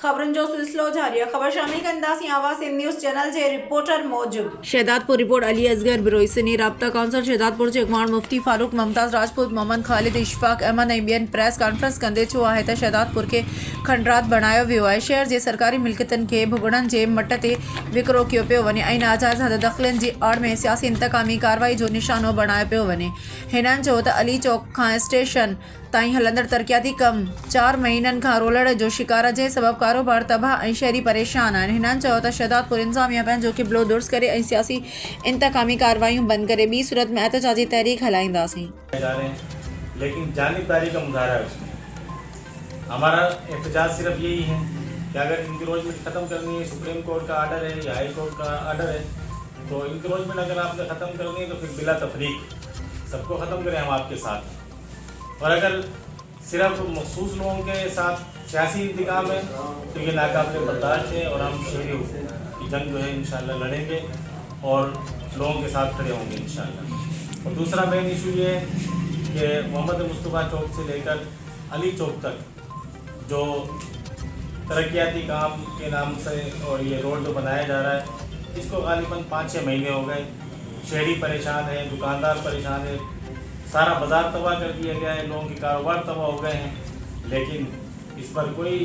खबरन जो सिलसिलो जारी है। खबर शामिल कंदासी आवाज़ न्यूज़ चैनल जे रिपोर्टर मौजूद शहदादपुर रिपोर्ट अली असगर बिरोई सिनी राब्ता काउंसिल शहदादपुर जे अगवान मुफ्ती फारूक मुमताज़ राजपूत मोहम्मद खालिद इशफाक अहमद ऐं ॿियनि प्रेस कॉन्फ्रेंस कंदे चयो आहे त शहदादपुर खे खंडरात बणायो वियो आहे। शहर जे सरकारी मिल्कियतुनि खे भुॻड़नि जे मट ते विकिरो कयो पियो वञे ऐं नाजाइज़ हद दख़लनि जी आड़ में सियासी इंतकामी कार्रवाई जो निशानो बणायो पियो वञे। हिननि चयो त अली चौक खां स्टेशन ताईं हलंदड़ तरक़ियाती कम 4 महीननि खां रोलड़ जो शिकार जे सबबि कारोबार तबाह ऐं शहरी परेशान आहिनि। हिननि चयो त शहदादपुर इंतिज़ामिया पंहिंजो क़िबलो दुरुस्त करे ऐं सियासी इंतकामी कार्रवाइयूं बंदि करे ॿी सूरत में एहतजाजी तहरीक हलाईंदासीं। लेकिन जानिबदारी का मुजाहरा है उसमें। हमारा एहतजाज सिर्फ यही है कि अगर इंक्रोचमेंट ख़त्म करनी है, सुप्रीम कोर्ट का आर्डर है या हाई कोर्ट का आर्डर है, तो इंक्रोचमेंट अगर आपने ख़त्म करनी है तो फिर बिला तफरीक सबको ख़त्म करें हम आपके साथ। और अगर सिर्फ मखसूस लोगों के साथ सियासी इंतकाम है तो ये नाकाबिल बर्दाश्त है और हम शहरी की जंग जो है इंशाल्लाह लड़ेंगे और लोगों के साथ खड़े होंगे इंशाल्लाह। और दूसरा मेन इशू ये है कि मोहम्मद मुस्तफ़ा चौक से लेकर अली चौक तक जो तरक्याती काम के नाम से और ये रोड जो बनाया जा रहा है, इसको गालिबन 5-6 महीने हो गए। शहरी परेशान है, दुकानदार परेशान है, सारा बाज़ार तबाह कर दिया गया है, लोगों के कारोबार तबाह हो गए हैं, लेकिन इस पर कोई